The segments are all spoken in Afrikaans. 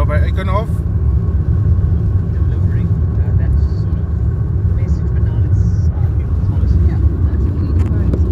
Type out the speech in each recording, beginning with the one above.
nou bij Eikenhof. delivering that sort of message, but now it's policy. Yeah, that's really nice.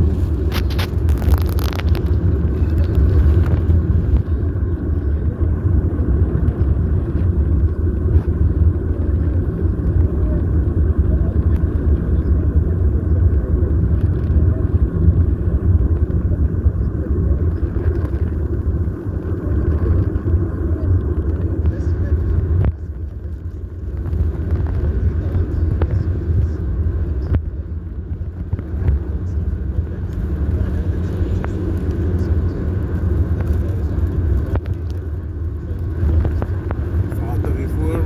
Water weer voor.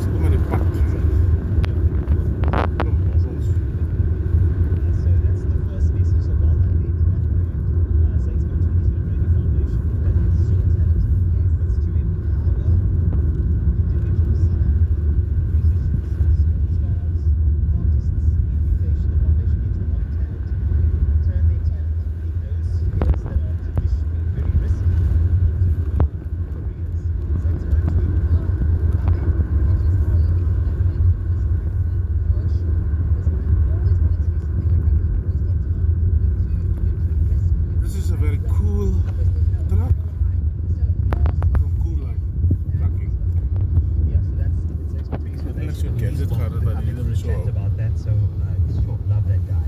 Zit maar in het pad. So that's the first message. So well done, Nate. Saints Mountain is a great foundation that is super talented. It's to empower individuals, musicians, sports stars, artists, education. The foundation gives them one talent, turn their talent in those spheres that are traditionally very risky into real careers. So it's great to This is a very cool truck. From Cool Line trucking. Yeah, so that's it's expertise for Let's look at it, gaat het wel I've been on a zo. chat about that, so sure, love that guy.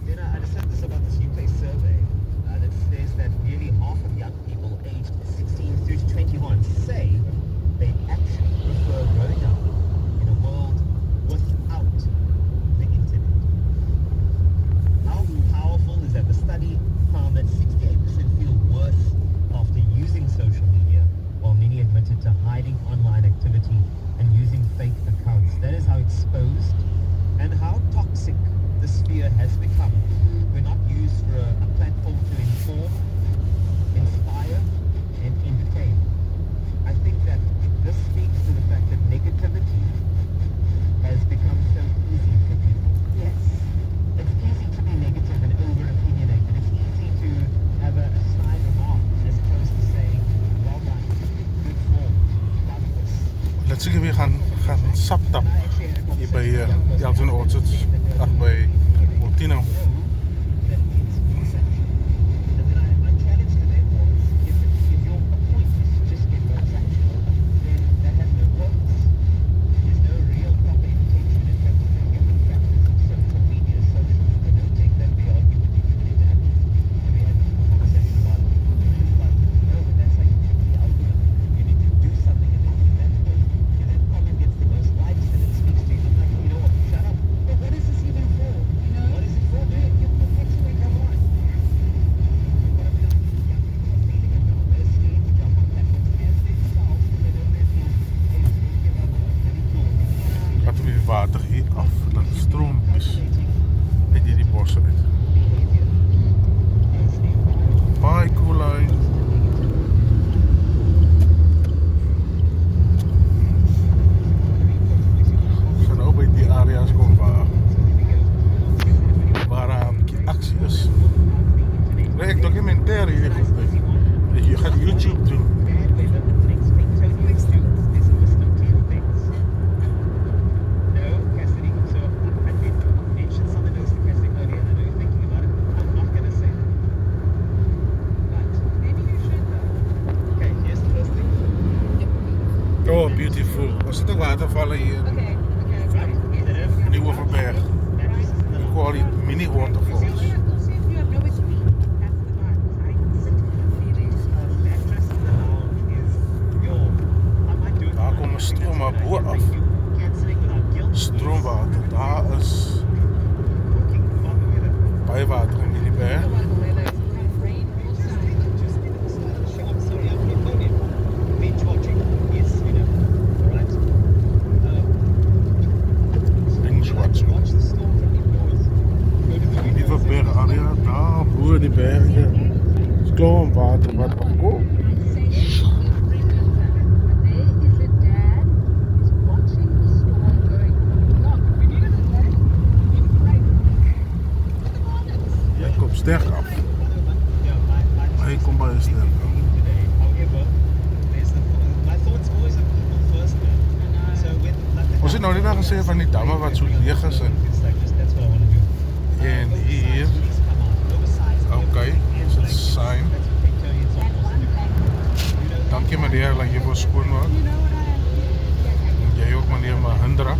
Then I just heard this about this UK survey that says that nearly half of young people aged 16 through to 21 say they actually prefer growing up in a world without the internet. How powerful is that? The study found that 68% feel worse after using social media, while many admitted to hiding online activity and using fake accounts. That is how exposed and how toxic the sphere has become. We're not used for a platform to inform, inspire, and entertain. I think that this speaks to the fact that negativity has become so easy for people. Yes. It's easy to be negative and over-opinionated. It's easy to have a snide remark as opposed to saying, well done, good form, love this. Let's zien we gaan saptap hier bij Elton Orchards. Ach, bij Montino. That it's research. And then my challenge to them was, if your point is to just get more traction, then that has no purpose. There's no real proper intention in terms of the human factors of social media, social promoting that we argue with human interaction. And we had a conversation about it. But no, but that's like the algorithm. You need to do something and then that goes. If that comment gets the most likes and it speaks to you, I'm like, you know what, shut up. But what is this even for? You know, What is it for, man? You perpetuate your life. What I've done is young people are feeling it now. They're scared to jump on platforms as themselves because they don't have these Facebook, you know, really cool. Gaat er weer water hier af. Dat de stroom is uit die bossen uit. Behavior is a Bye, Cool Line. We zijn ook bij die area's komen waar actie is. Nee, ik documentaire hier. Je gaat YouTube doen. bad weather makes Victorian students. There's a list of 10 things. No, Cassidy. So I did mention some of those to Cassidy earlier, and I know you're thinking about it. I'm not going to say them. But maybe you should though. okay, here's the first thing. Oh, beautiful. Er zitten watervallen hier. Okay, Right? That have Nieuwe Verberg. mattresses in the Quality mini waterfalls. Don't say if you have no it's me. That's the vibe. Right? Sit and feel it. mattress in the lounge is yo. I might do it. Daar komen stroom maar boer af. Cancelling without guilt. Stroomwater. Daar is Cooking without the weather. bij water in die berg. What the weather is kind of rain outside. Just did at the start of the show. I'm sorry, I'm Newtonian. Binge watching is, you know, alright. Binge watching. Watch the storm from indoors. Go to the Die windows. Verberg area, daar boer die bergen. Stroomwater wat opkomt. Say it, you remember. There is a dad who's watching the storm going, look, we needed a dad. It's great. Look at the bonnets. Jij komt sterk af. het nou net al gesê van die damme wat so leeg is en hier, okay, is het sign. Dankie meneer, dat jy vir skoon maak. En jy ook meneer Mahindra.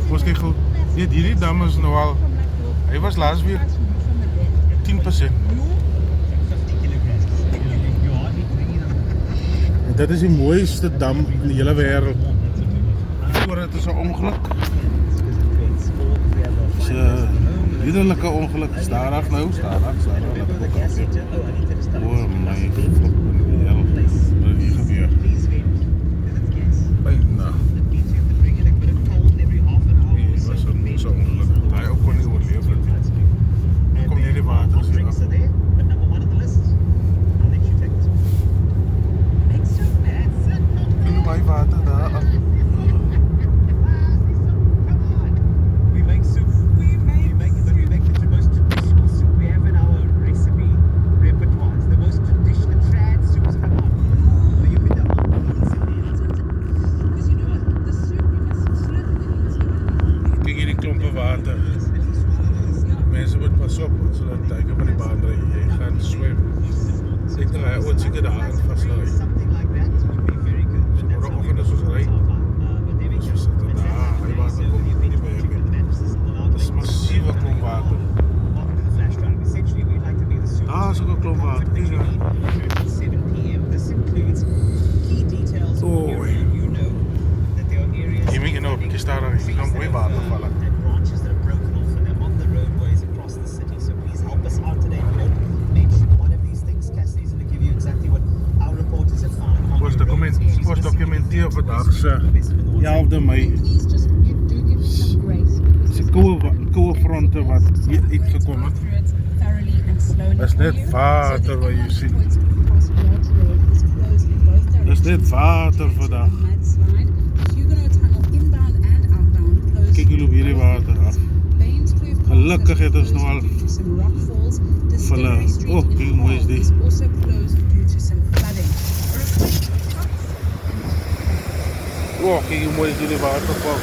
Ons kyk goed, weet hierdie dam is nou al, hy was laas weer 10%. En dit is die mooiste dam in die hele wêreld. Voor het is 'n ongeluk. Dit is 'n liderlike ongeluk. Stadig nou, stadig. Oh my flippin' hell. Wat het hier gebeur? Bijna. Hier was so ongeluk. Daai ook kon nie oorleef het nie. Kom hierdie water hier af. Baie water daar af. We make soup. But we make the most traditional soup we have in our recipe repertoire. It's the most traditional trad soups we have. So you put the whole beans in there. Because you know what? The soup you must slurp it in. Kyk hierdie klompe water. Mense moet pas op as hulle duik op in die baan ry. Jy gaan swem. Ek dink hy ooit seker daar in vaslei. Something like that would be very good. But that's Môre how oggend we as ons ry. pandemic. Ons sit daar, hy water kom in die berge. Dit is massiewe klomp water. Welcome to the flash drive. Essentially, we'd like to be the soup. Daar is ook 'n klomp water. That you Kyk need at 7 p.m. This includes key details of Oh. the area. You know that there are areas. Jy moet nou 'n bietjie staar daar, hier kan mooi water val. And branches that are broken off and they're on the roadways across the city. So please help us out today. We don't mention one of these things. Cassie's going to give you exactly what our reporters have found. Ons dokumenteer vandag se 11de Mei. Please just do give it some grace. Dis 'n koue fronte wat hier uitgekom het. Dis net water wat jy sien. Dis net water vandag. Kyk hoe loop hierdie water af. Gelukkig het ons nou al vir hulle, kyk hoe mooi is die. Kyk hoe mooi is hierdie waterval.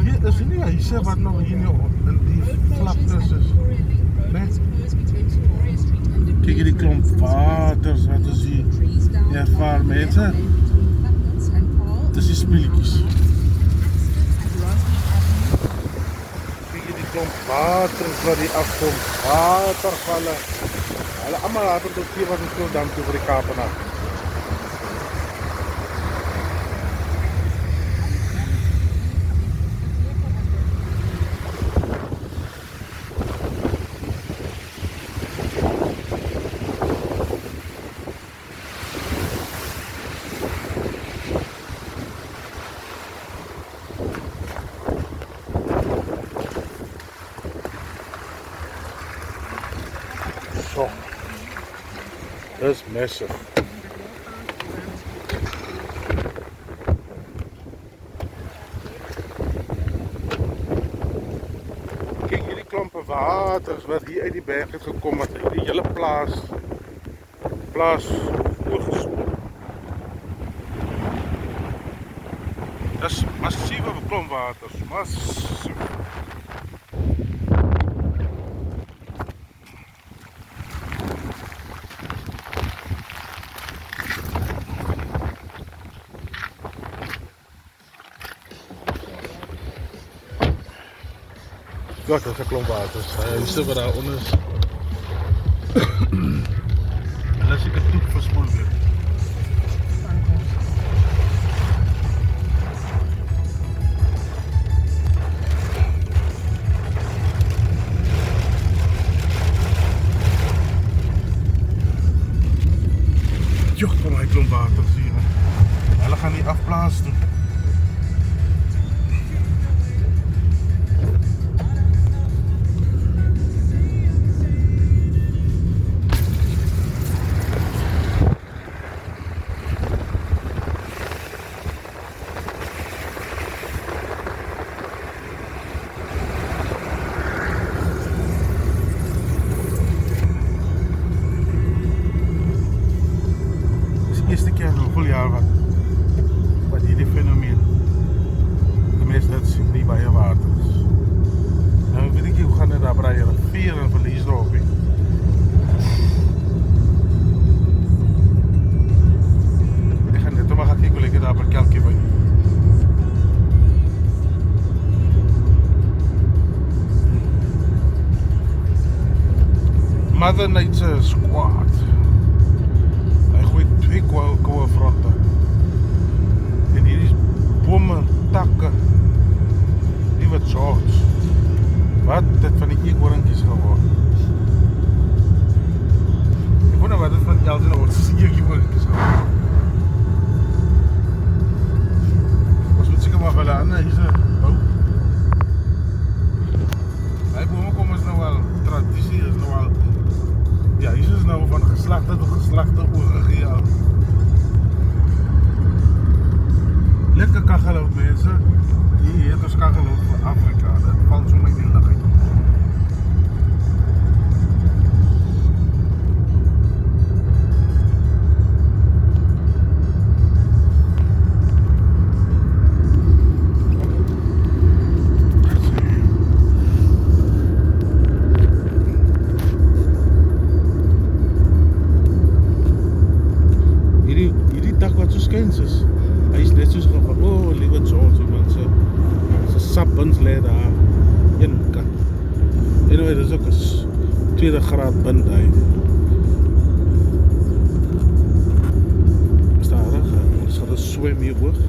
Hier is nie huise wat nog hier nie in die vlaktes is. Kyk hierdie klomp waters wat ons hier ervaar mense. Dis die speletjies. Kyk hierdie klomp waters wat hier afkom. Watervalle. Hulle almal later tot hier wat ons toe dam toe vir die Kaapenaar. So, dis massive. Kyk hierdie klompe waters wat hier uit die berg het gekom, wat die hele plaas oorgespoel. Dis massiewe klomp waters, massief. God, dat is een klomp water. Huise wat daar onder is. En dan is ek 'n toep verspoel weer. Joh, kom hy klomp water sien. Hulle gaan nie afplaas toe. Mother Nature is kwaad. Hy gooi 2 koue fronte. En hierdie bome, takke. Liewe George, wat dit van die eekhoorntjies geword? Ek wonder wat dit van Elgin Oorts is die eekhoorntjies geword. Ons moet seker maar hulle ander hierse bou. Hy bome kom is nou al, tradisie is nou al, ja, hier is nou van geslagte tot geslagte oorgegee al. Lekker kaggelhout mense, hier het ons kaggelhout vir Afrika, dit val so my die lig uit. Hierdie dag wat so skens is, hy is net soos van, oh, liewe George, iemand sy sappens lê daar, een kant. Anyway, dit is ook een 2de graad wind hy. Stadig, ons gaan een swem hier hoog.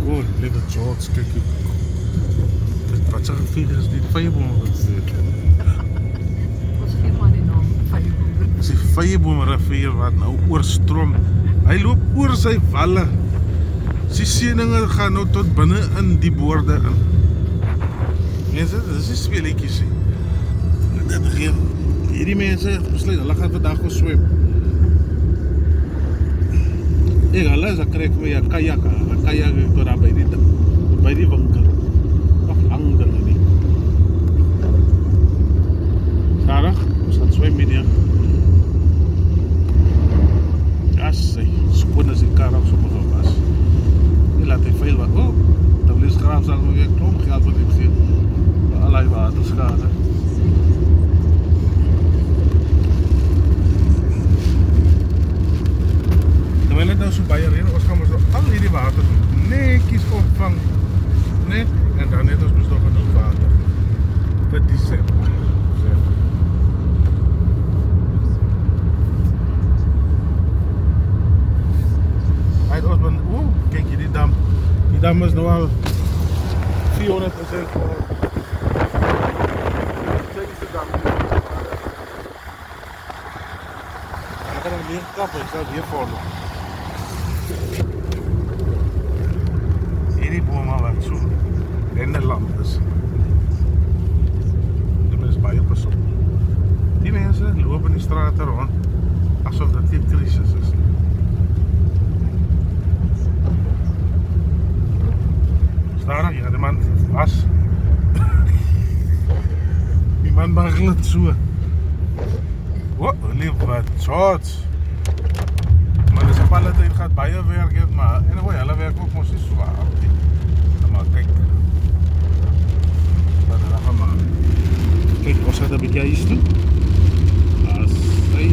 Oh, liewe George, kyk hier. Wat sy gevier is, die vyeboom wat sê. Ons gee maar die naam Vyeboom. Dis die Vyeboom rivier wat nou oorstroom. Hy loop oor sy walle. Die seninge gaan nou tot binne in die boorde in. Mense, dit is die speelietjies. Dit gee hierdie mense besluit, hulle gaan vandag gaan swem. Ek hulle is, ek krijg my kajak tot daar by die winkel. Nog lang dinge nie. Stadig, ons gaan swem met die. Sy skoon as die kar op sommige was. Nie laat hy vuil wat, dan wil die skraap sal weer klomp geld wat ek gee. Vir al die waterskade. Terwyl het nou so baie reën, ons gaan ons al hierdie water netjies opvang. Net, en dan het ons nog genoeg water. Vir December. Kijk hier, die dam. Die dam is nou al 400% vol. Kleinste dam. Ik kan hem weer kappen, ik zal het weer volgen. Hierdie bome wat so in die land is. Die mense baie pas op. Die mense loop in die strate rond asof dit nie krisis is. Stadig, ja, die man was. Die man bagel het so. Liewe George. Maar dis op alle tyd gaat baie werk het, maar anyway, hulle werk ook mos nie so hard nie. Maar kyk. Wat hulle gaan maak. Kyk, ons gaat 'n bietjie huis toe. As hy.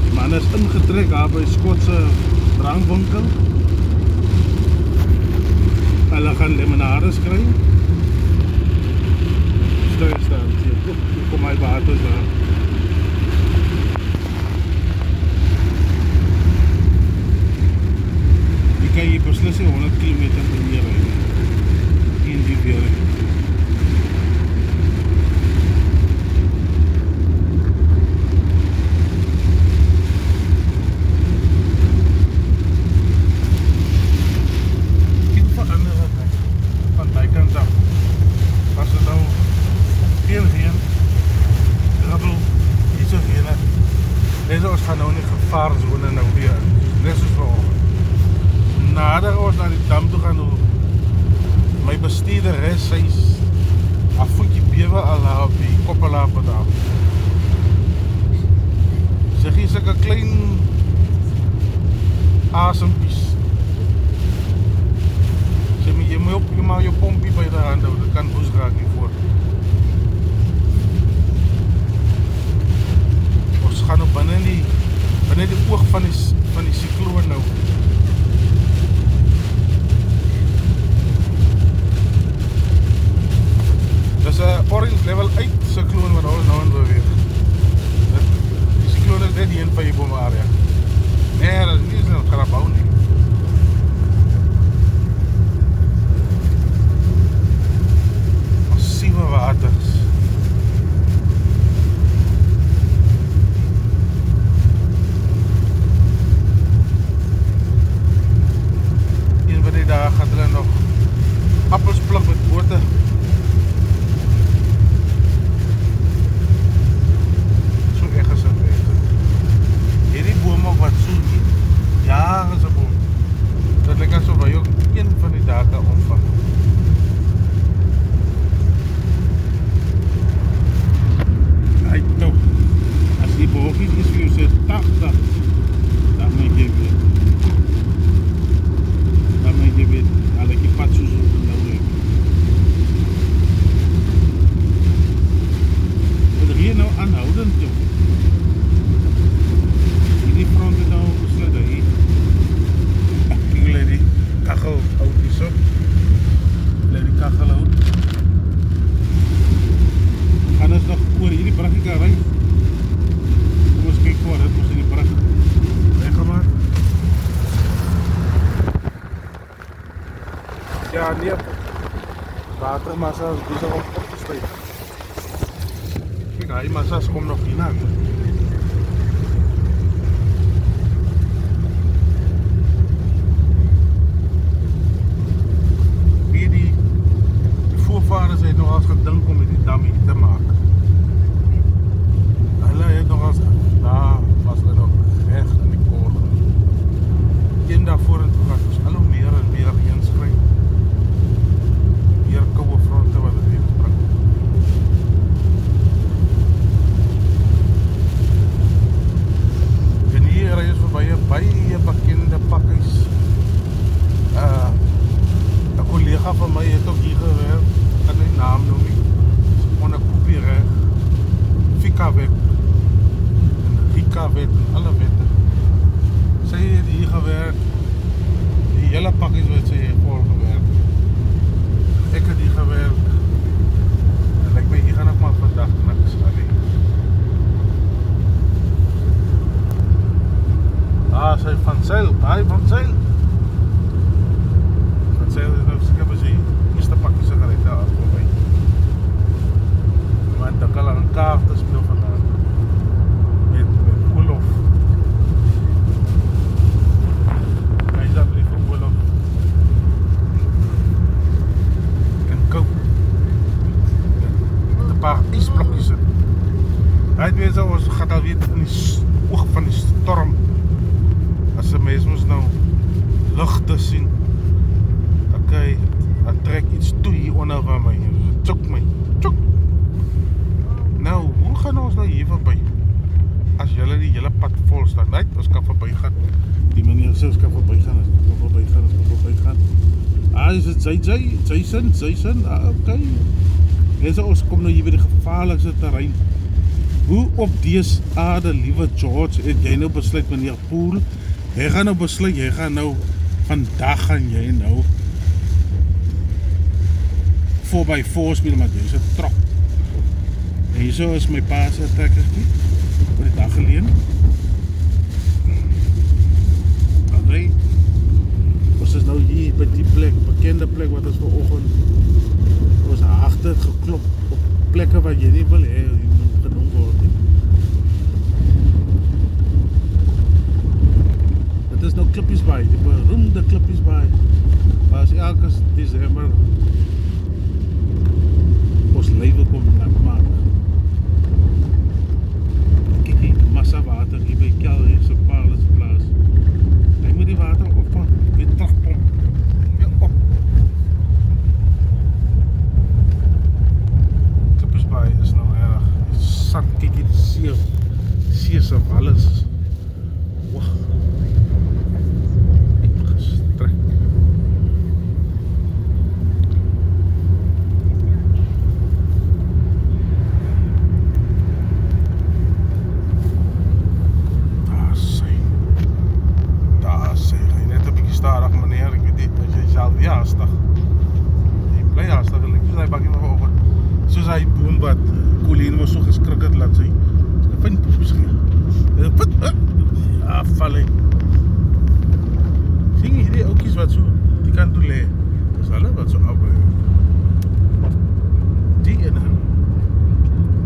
Die man is ingetrek daar by Skotse drankwinkel. Hulle gaan limonades kry. Staan hier. Kom my water daar. Jy kan hier beslis 100 km per uur ry. In die weer. Ons gaan nou in die gevaarzone nou weer. Net soos vanoggend. Nadat ons na die dam toe gaan, my bestuurderes, sy is 'n voetjie bewe al daar op die koppelape daar. Sy gee sulke klein asempies. Sy moet jy maar jou pompie by die hand hou, dit kan hoes raak nie voor. Ons gaan op binne die oog van die sikloon nou. Dis 'n orange level 8 sikloon wat ons nou in beweeg. hy ook een van die data omvang. Hy nou, as die bogies is vir jou sê 80, dan moet jy weet. Dan moet jy weet, al ek die pad soos nou heb. Het hier nou aanhoudend jou. Hierdie front het nou besluit dat hier Laat die kachel hout hier so. Laat die kachel hout. Gaan ons nog oor hierdie bruggie kan ry. Kom ons kyk waar dit ons in die brug weggemaak. Ja, nee. Watermassa is besig om op te styg. Kijk, hy massas kom nog hierna. Voorvaders het nog eens gedink om met die dam hier te maak. Hulle het nog eens, daar was hulle nog reg in die koor. Een dag vorentoe gaan ons al hoe meer en meer inskryf. Meer koude fronte wat het weer bring. En hier ry ons voorbij 'n baie bekende pakkies. 'n Kollega van my het ook hier gewerk. Kan die naam noem nie. Onder kopie reg. Fika wet. En Rika wet en alle wette. Sy het hier gewerk. Die hele pakkies wat sy het vol gewerk. Ek het hier gewerk. En lyk my hier gaan ek maar vandag niks alleen. Ah, sy van Zyl. Baie van Zyl. Van Zyl is nou seker as hy eerste pakkie sigarette af voorbij. Want ek al aan kaarte speel vandaan. Met Olof. Hy is daar lief vir Olof. En koop. Met 'n paar ysblokkies in. Hy het weer so, ons gaat al weer in die oog van die storm. As 'n mens ons nou ligte sien, dan trek iets toe hier onder van my. Tjok my. Tjok. Nou, hoe gaan ons nou hier verby? As julle die hele pad vol staan. Net, ons kan verby gaan. Die meneer sê ons kan verby gaan. Ons kan verby gaan. Ah, is dit Jason? Ah, okay. Mense, ons kom nou hier by die gevaarlikste terrein. Hoe op dese aarde, liewe George, het jy nou besluit, meneer Poel? Jy gaan nou besluit, vandag gaan jy nou 4x4 speel, maar jy is 'n trok. En hierso is my pa se trekkertjie vir die dag geleen. Alright. Ons is nou hier by die plek, bekende plek wat ons vanoggend ons agter geklop op plekke wat jy nie wil hê moet genoem word nie. Dit is nou Klippiesbaai, die beroemde Klippiesbaai. Waar as elke Desember ons lywe kom maak. Kyk hier, massa water hier by Kelly se Paulus. Hy moet die water opvang, weer terugpomp. Weer op. Klippiesbaai is nou erg. Sand, kyk hier, die see se walles. Wag. Gestrek. Soos hy boom wat Colleen was so geskrik het, laat sy fyn poepies gee. Ja, val hy. Sien jy hierdie oukies wat so die kant toe lê? Dis hulle wat so afbly. Die ene.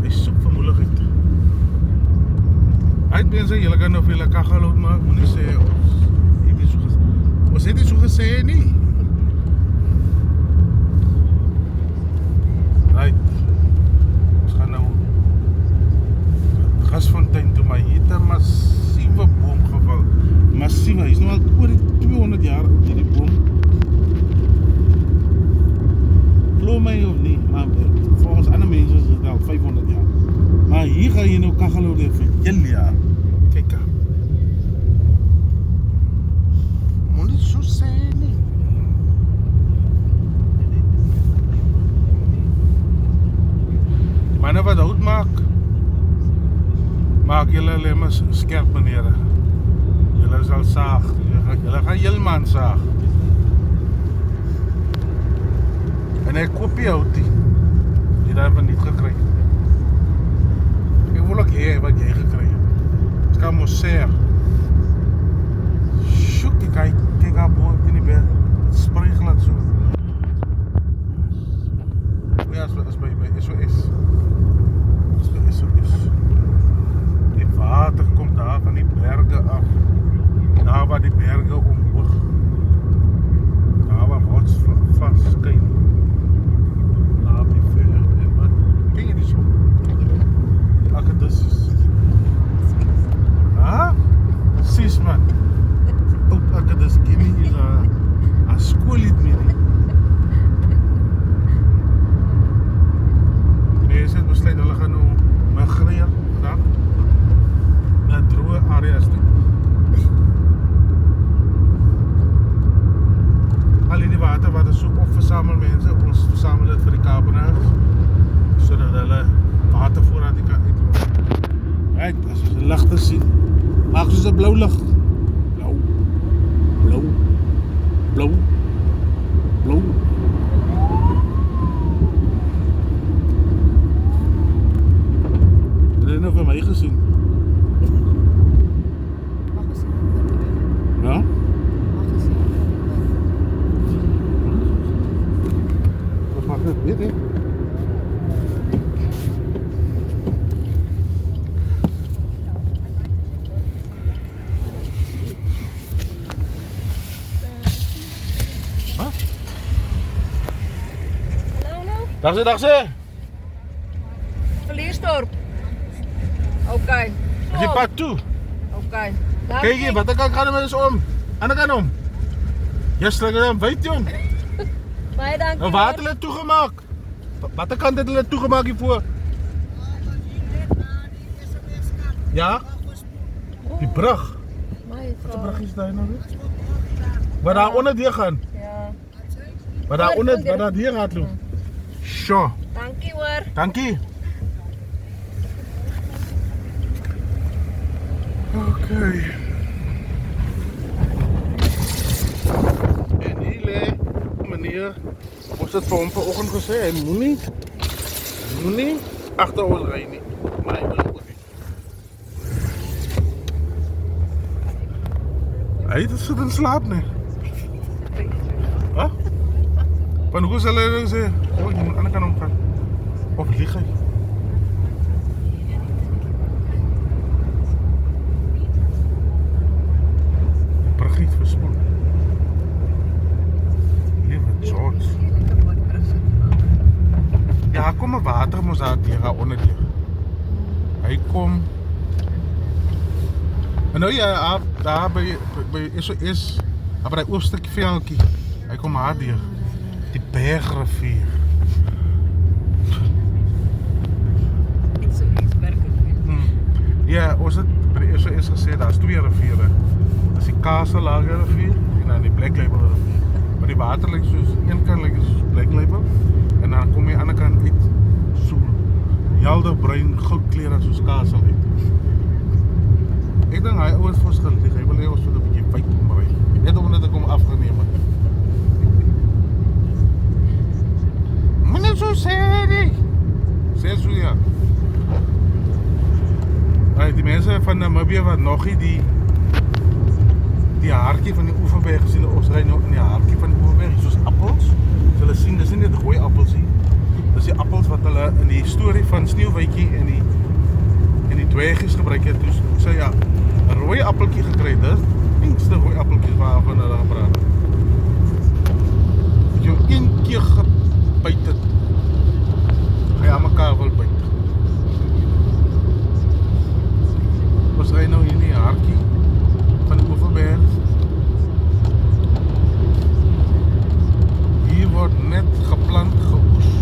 Hy soek vir moeilikheid. Hy het mense, julle kan nou vir julle kaggelhout maak, moet nie sê ons het nie so gesê nie. Right. Ons gaan nou Gasfontein toe, maar hier het 'n massiewe boom geval. Massiewe, hy is nou al oor die 200 jaar oud hierdie boom. glo my of nie, maar volgens ander mense is dit al 500 jaar. Maar hier gaan jy nou kageloer vir julle jaar. Kyk aan. Moet nie so sê nie. Die manne wat hout maak julle alleen maar skerp meneer. Julle sal saag. Julle gaan heelman saag. En ek koop die hout nie. Die daar van niet gekry. Ek wil ook hê wat jy gekry het. Ek kan mos sê. Sjoek, kyk daar bo in die berg. Het spring glad so. Ja, as by SOS. As by SOS. Die water kom daar van die berge af. Daar waar die berge omhoog. Daar waar rots vaskyn. Daar by ver en wat ken jy die so? Akadus. Ah? Sis man. Ook Akadus ken jy is 'n skoollied meer. Mense het besluit hulle gaan nou migreer vandag na droë areas toe. Al die water wat is so opversamel mense, ons versamel dit vir die Kaapenaars sodat hulle watervoorraad kan uitloop. Right, as ons 'n ligte sien, maak soos 'n blou lig. Blou. Het jy nou vir my gesien? Ja? Wat maak dit? Weet jy? Dag sê. Verleersdorp. Okay. Is die pad toe? Okay. Kyk hier, wat kan gaan met ons om? Ander kant om. Jy sê dan weet jy hom. Baie dankie. Nou waar het hulle toegemaak? Watter kant het hulle toegemaak hiervoor? Ja? Die brug. Wat 'n brug is daai nou weer? Waar daar onder deur gaan. Ja. Waar daar onder waar daar deur hardloop. Sjoe. Dankie hoor. Dankie. Okay. En hier lê meneer, ons het vir hom vanoggend gesê, hy moenie agter ons ry nie. Maar hy wil ook nie. Hy het sit in slaap nie. Wat? Van hoe sal hy nou sê? Oh, jy moet aan die ander kant omgaan. Of lieg hy? Bruggiet verspoel. Liewe George. Ja, kom maar water mos daar deur onder deur. Hy kom. En nou ja, daar by SOS, daar by die ooststukkie veldjie. Hy kom haar deur. Die Bergrivier. Ja, ons het by die SOS gesê, daar is 2 riviere. Dis die Kaselager rivier en dan die Black Label rivier. Maar die water lyk soos, een kant lyk soos Black Label en dan kom jy aan die ander kant uit so helder bruin goudkleurig soos Kasel uit. Ek dink hy ouens vir ons gelieg, hy wil hê ons moet 'n bietjie wyd omry. Net omdat ek hom afgeneem het. Moenie so sê nie. Sê so ja. Die mense van Namibia wat nog nie die haartjie van die Oeverberg gesien, ons ry nou in die haartjie van die Oeverberg, soos appels. So hulle sien, dis nie net rooi appels nie. Dis die appels wat hulle in die storie van Sneeuwwitjie en die dwergies gebruik het. Dus sê ja, 'n rooi appeltjie gekry, dis pinkste rooi appeltjies waarvan hulle gepraat het. As jy een keer gebyt het, ga jy aan mekaar wil byt. Ons ry nou hier in die haartjie van die Oeverberg. Hier word net geplant, geoes.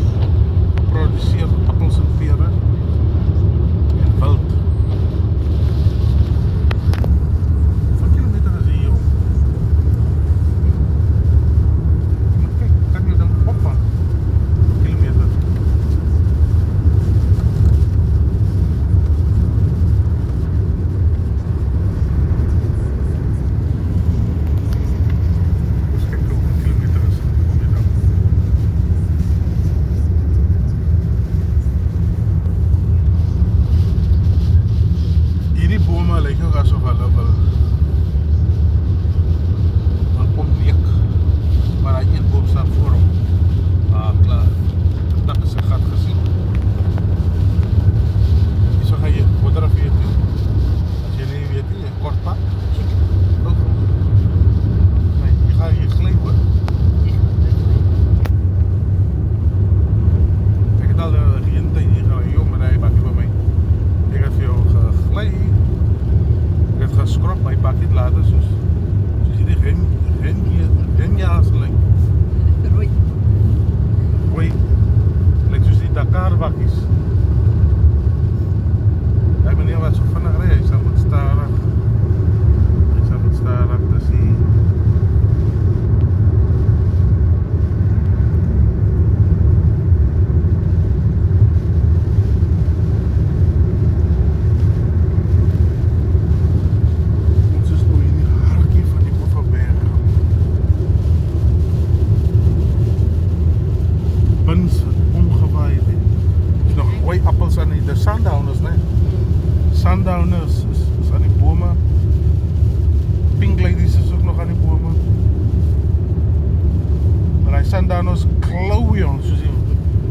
staan daar ons klauw, jong, soos die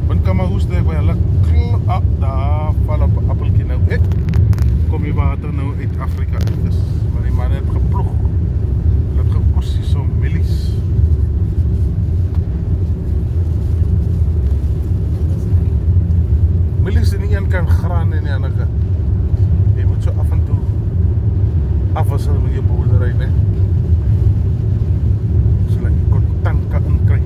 wind kan maar hoes, by hulle klauw, daar val op 'n appeltjie nou, kom die water nou uit Afrika uit, dus, maar die man het geploeg, hulle het geoes hier so millies. Millies in die een kant, graan in die ander kant. Jy moet so af en toe afwissel met jou boerdery, ne? Sodat jy kontant kan inkry.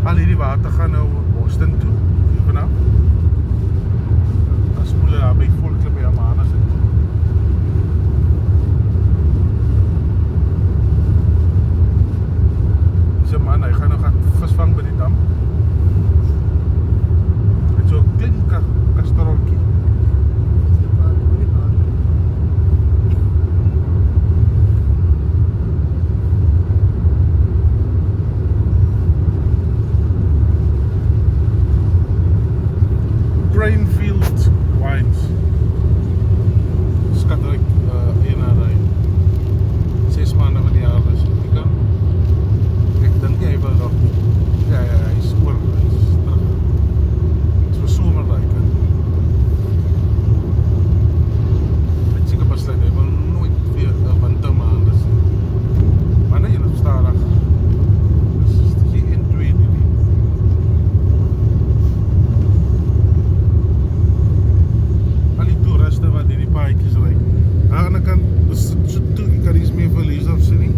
Al hierdie water gaan nou Boston toe, hier vanaf. Dan spoel hulle daar by Volklip by Amanas in. Dis 'n man, hy gaan nou gaan visvang by die dam. Met so 'n klein kastrolkie. Grainfield Wines. Skatryk eenaardy. 6 maande van die jaar is jy kan. Ek dink hy wil nog. Ja, hy is oor, hy is terug. Dit is vir somer daai kind. Hy het seker besluit, hy wil nooit weer 'n wintermaande sien. Maar nee, jy moet stadig. Dis die N2 die. Wat hierdie paadjies ry. Aan die ander kant is dit so toe, jy kan iets meer verlies of sien nie.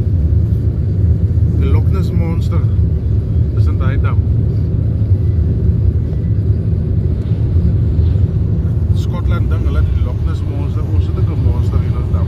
Die Loch Ness Monster is in die dam. Skotland ding, hulle die Loch Ness Monster, ons het ook 'n monster in ons dam.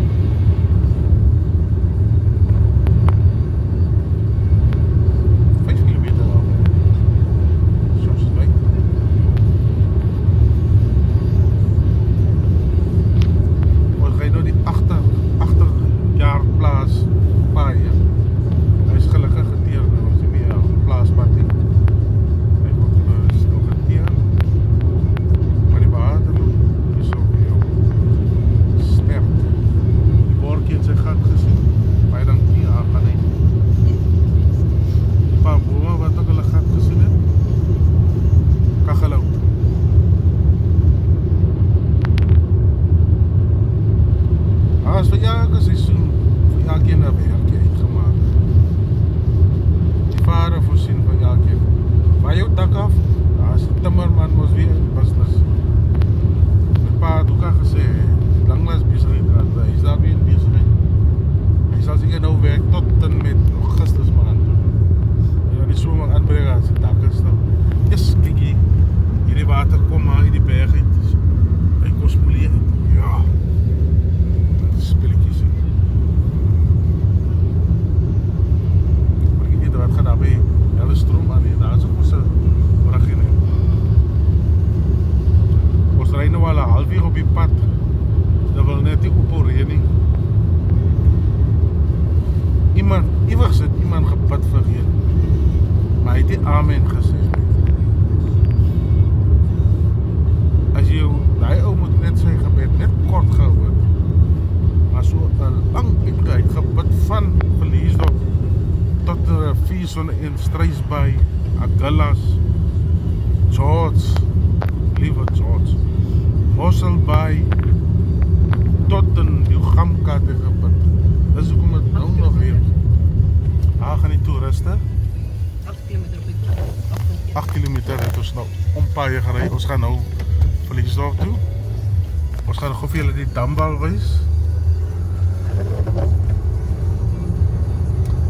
Iewers het iemand gebid vir een, maar hy het nie amen gesê. As jy, die ou moet net sy gebed net kort gehou het, maar so 'n lang uit gebid van Verliesdorp tot die rivier Sonder-Een, Struisbaai, Agulhas, George, liewe George, Mosselbaai, tot in Ugamka te gebid. Dis hoekom het nou nog weer. Daar gaan die toeriste. 8 kilometer op die pad. 8 kilometer het ons nou ompaaie gery. Ons gaan nou Verliesdorp toe. Ons gaan gou vir julle die dambal wys.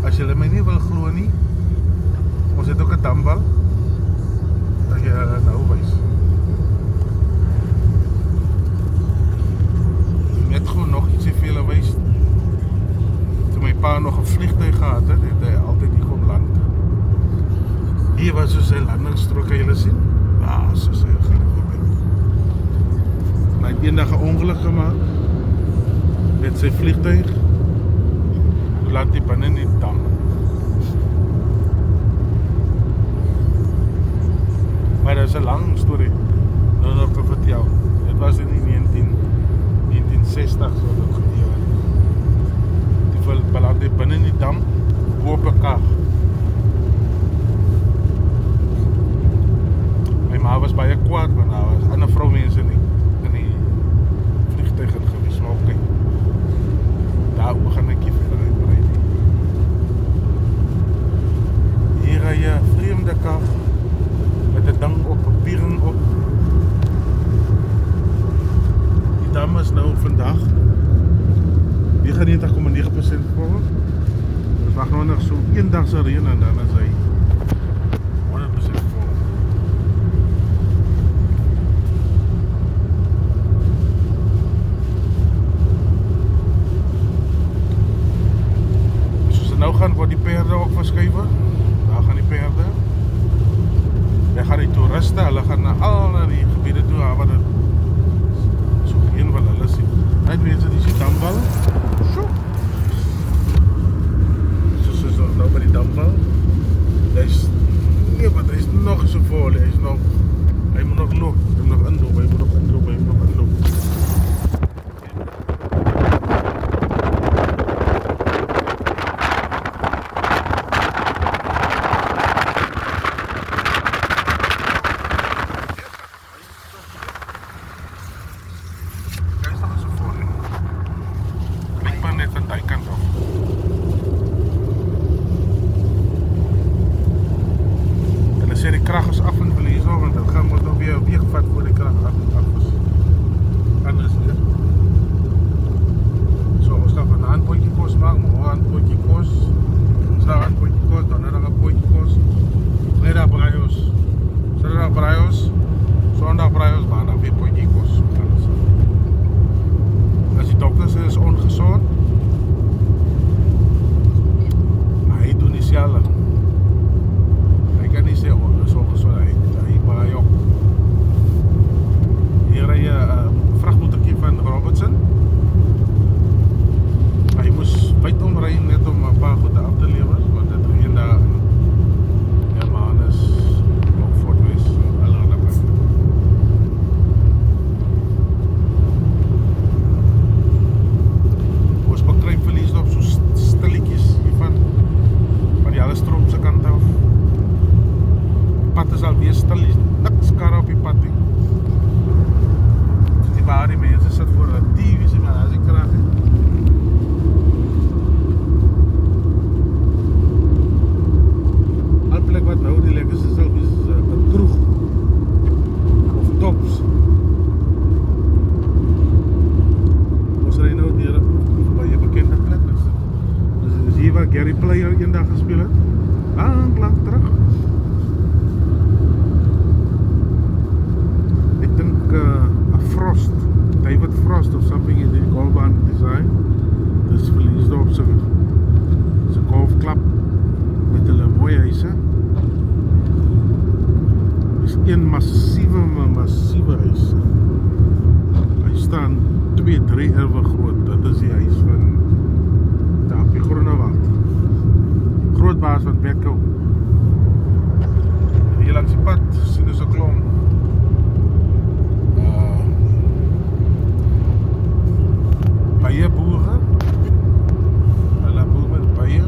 As julle my nie wil glo nie, ons het ook 'n dambal. Dat jy nou wys. Net gewoon nog ietsie vir julle wys. Toe my pa nog 'n vliegtuig gehad het, het hy altyd hier kom land. Hier was so sy landingsstrook, kan julle sien? Daar so sy helikopter. Maar hy het eendag 'n ongeluk gemaak met sy vliegtuig. Toe land hy binne in die dam. Maar dit is 'n lang storie. Nou nog te vertel. Dit was in die 1960 so dit gebeur. Die beland hy binne in die dam, op 'n Wag nou nog so eendag se reën en dan is hy 100% vol. Soos dit nou gaan, word die perde ook verskuiwe. Daar gaan die perde. Daar gaan die toeriste, hulle gaan na die gebiede toe waar dit so geen wat hulle sien. Net mense die sien Damwal. Sjoe. Soos nou by die Damwal. Hy is nog so vol, hy moet nog loop, hy moet nog inloop, hy moet nog inloop. Krag is af en verlies, want het gaan ons nog weer een week vat voor die krag af is. Anders weer. So, ons gaan van een potje koos maak, morgen een potje koos. Slag een potje koos, donderdag een potje koos. Vrijdag braaios. Saterdag braaios. Zondag braaios, maandag weer potje koos. Als die dokter sê is ongezond, hy doen die selwe. Hy kan nie sê is ongezond, hy braai op. Hier rij vrachtmotorkie van Robertson. Hy moes wyd omrijden net om een paar goede af te lever, want het reën daar in Hermanus, Lockford wees, hulle aan die plek. Ons bekruip verlies op so stilletjies hiervan, van die alle stroomse kant af. Pad is alweer stil, niks kar op die pad nie. Die waar die mense sit voor hulle TV's, maar daar is die krag nie. Al plek wat nou die lekkers is, sal wees een kroeg of tops. Ons rij nou dier by een bekende plek. Dus is hier waar Gary Player eendag gespeel het. Lang terug. Ek dink Frost, David Frost of something in die golfbaan design. Dis verlies op sy golfklap met hulle mooie huise. Dis een massieve huis. Hy staan 2-3 erwe groot. Dit is die huis van daar op die Groenewald. Groot baas van Bekko. Hier langs die pad sien ons 'n klomp baie boere. Hulle boer met baie.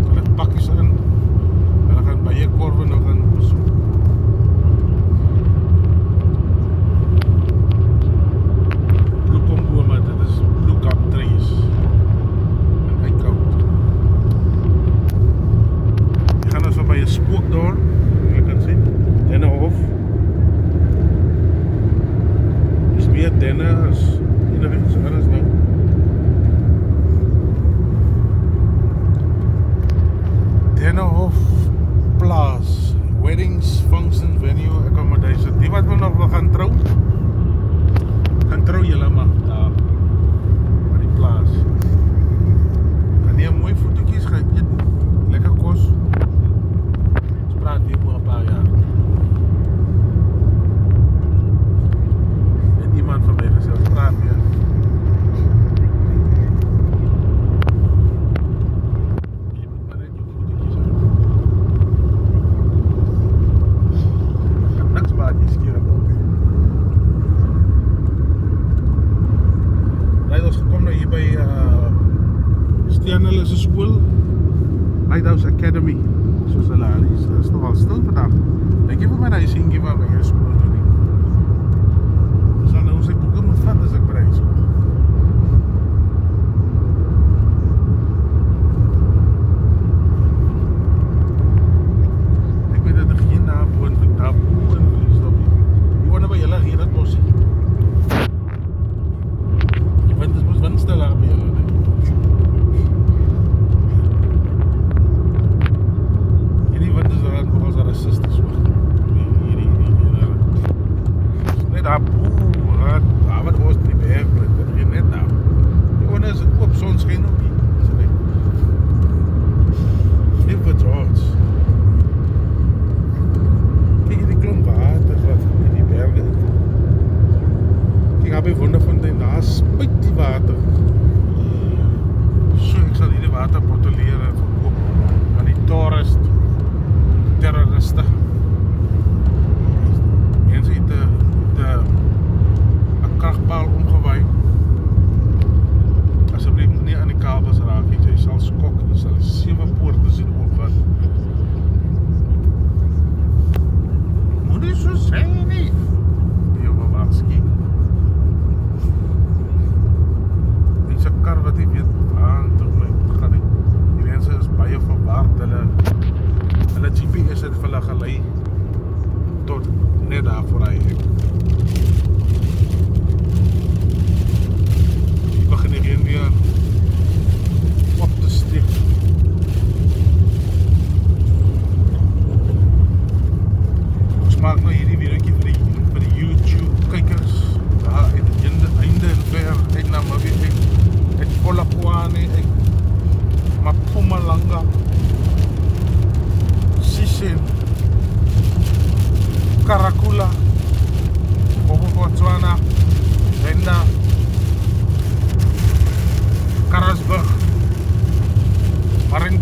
Hulle pakkies in. Hulle gaan baie korwe nog in besoek. Bloekombome, dit is bloekap trees. En uitkoud. Hier gaan ons by 'n spookdorp. Jy kan sien, Dennehof. Dis meer Denne as so alles nou. Dennehof Plaas, weddings, function, venue, accommodation. Die wat we nog wil gaan trou julle maar daar by die plaas. Kan nie 'n mooi fotootjies gaan eet, lekker kos. Ons praat weer oor 'n paar jaar. Het iemand van my gesê, ons praat weer. Hulle se skool, Lighthouse Academy, soos hulle is nogal stil vandag. Ek het vir my daai seentjie waar by jou skool toe nie. Ons sal nou sy boeke moet vat as ek by die skool. Ek weet dat er geen naboon vir daarboe en verlies op nie. Die wonder by julle hier dat bosie. Die wind is mos windstil daar by julle, nee.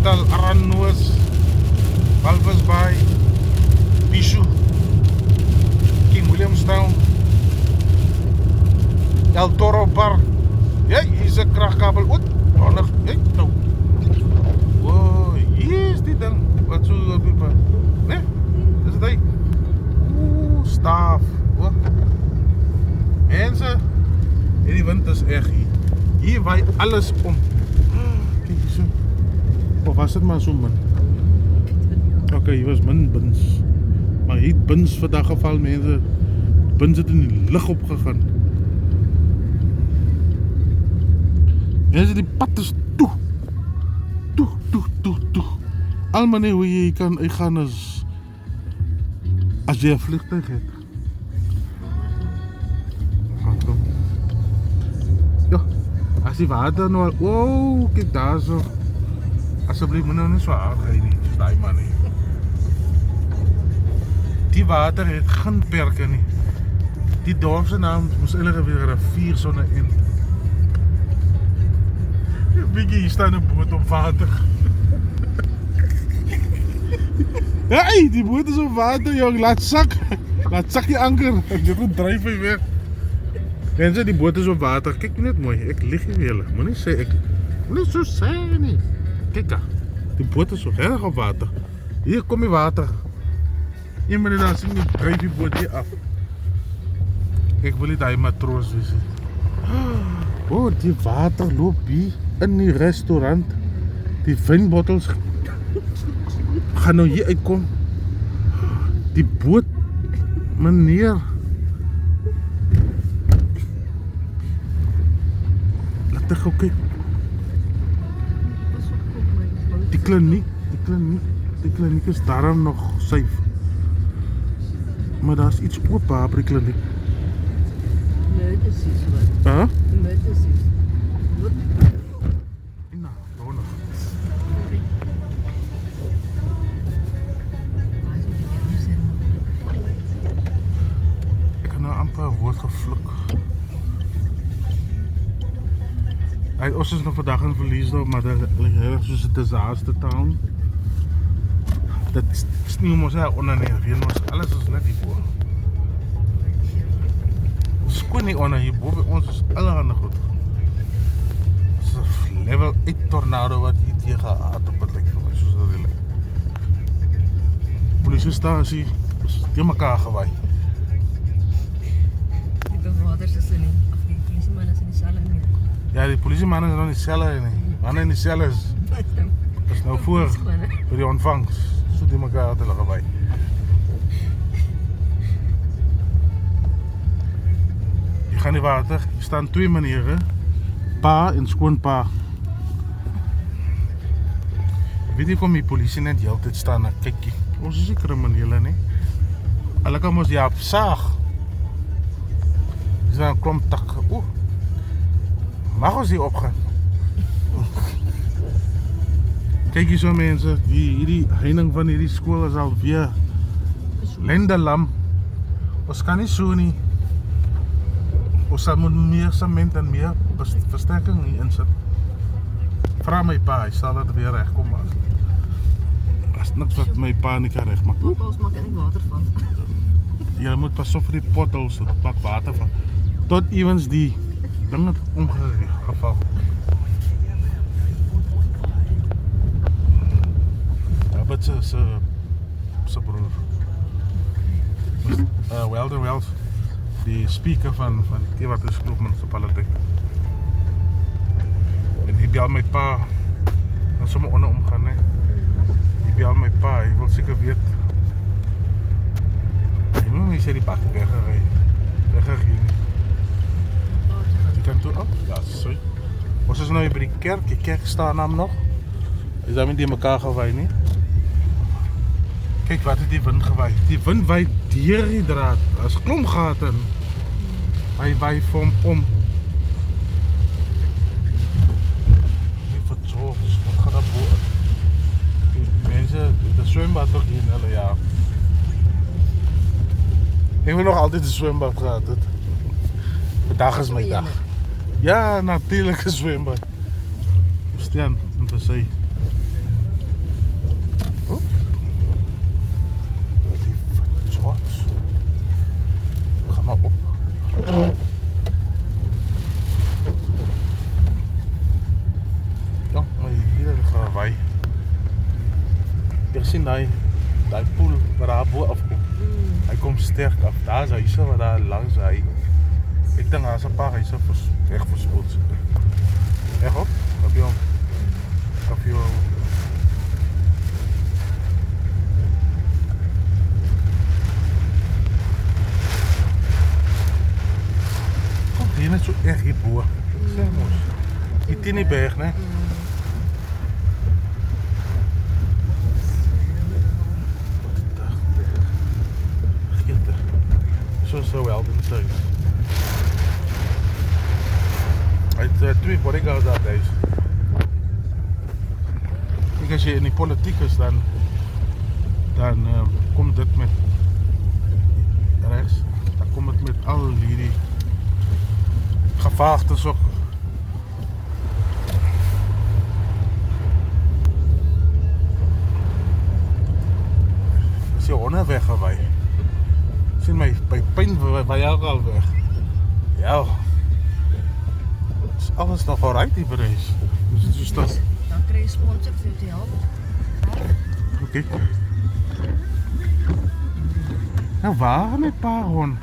Natal, Aranoos, Walvisbaai, Pichu, King Williamstown, El Toro Park. Hey, hier is 'n kragkabel. Wat? Handig. Hey, nou. Wow, hier is die ding. Wat so op die pad. Nee, dis dit. Oeh, staaf. Wat? Mense, hierdie wind is reg hier. Hier waai alles om. Kyk hier so. Of was dit maar so min? Okay, hier was min bins. Maar hier het bins vandag geval, mense. Bins het in die lug opgegaan. Mense, die pad is toe. Toe. Al manier hoe jy kan uitgaan is as jy 'n vliegtuig het. Kom. Ja, as die water nou al, wow, kyk daar so. Asseblief moet nou nie so hard ry nie, daai man nie. Die water het geen perke nie. Die dorp se naam moes eintlik weer 'n rivier sonder end. Biggie, hier staan 'n boot op water. Hey, die boot is op water, jong, laat sak die anker. Jy moet dryf hy weg. Mense, die boot is op water. Kyk net mooi, ek lieg nie vir julle. Moenie sê ek moenie so sê nie. Kyk daar. Die boot is so reg op water. Hier kom die water. Een minuut dan sien jy dryf die boot hier af. Ek wil nie daai matroos wees nie. Oh, die water loop hier in die restaurant. Die wynbottels gaan nou hier uitkom. Die boot, meneer. Laat ek gou kyk. Die kliniek is daarom nog safe. Maar daar's iets oop daar by die kliniek. Emergencies, man. Huh? Emergencies. Wat? Nou, daar nog. Ek kan nou amper 'n woord gevluk. Ons is nog vandag in Verliesdorp, maar dit is regtig soos 'n disaster town. Dit is nie om ons hier onder nie, reën ons, alles is net hier bo. Skoon nie onder hier bo by ons is allerhande goed. Dit is 'n level 8 tornado wat hier tegen gehad op het lyk vir my, soos dit lyk. Polisiestasie is teen mekaar gewaai. Die bewakers is in die, of die polisieman is in die cel nie. Ja, die polisieman is nog nie selle nie. Manne in die selle is nou voor by die ontvangs. So die mekaar het hulle gewaai. Hier gaan die water. Hier staan 2 maniere. Pa en skoonpa. Weet nie kom die polisie net die hele tyd staan en kyk. Ons is nie kriminele nie. Hulle kan ons ja saag. Dis nou 'n klomp takke. Oeh. Mag ons hier opgaan? Kyk hier so mense, hierdie heining van hierdie skool is al weer lendelam. Ons kan nie so nie. Ons moet meer sement en meer versterking hier insit. Vra my pa, hy sal dit weer regkom maar. As niks wat my pa nie kan regmaak. Ons maak in die water van. Jy moet pas op vir die potholes, dit pak water van. Tot ewens die ding het omgeval. Ja, wat se broer. Welder Wells, die speaker van Ewarterskloof munisipaliteit. En hy bel my pa, dan sommer onder omgaan, hè. Hy bel my pa, hy wil seker weet. Hy moet nie sê die bak weggegeen. Die kant toe op? Ja, sorry. Ons is nou hier by die kerk staan naam nog. Is daar nie die mekaar gewaai nie? Kyk wat het die wind gewaai. Die wind waai deur die draad. Daar's klomp gate in. Hy waai vir hom om. Die vertroos, wat gaan daar bo? Die mense, die swembad ook hier in hulle jaar. Ek wil nog altyd 'n swembad gehad het. Vandag is my dag. Ja, natuurlik 'n swembad. Staan om te sê. Jy sien daai poel wat daar bo afkom. Hy kom sterk af. Daar is huise wat daar langs hy. Ek dink daar is 'n paar huise weg verspoel. Reg op? Op jou. Kom hier net so erg hierbo. Ek sê mos. Die tienie berg, né? Gitter. So wel in die Hy het 2 bodyguards daar thuis. Kijk, as jy in die politiek is, dan kom dit met rechts, dan kom dit met al hierdie gevaagtes ook. Is die honde weggewaai. Sien my pyn waai ook al weg. Ja. Is alles nog alright hier bereis. Dus dat. Dan kry jy sponsor vir jou te help. Oké. Nou waar my pa hond?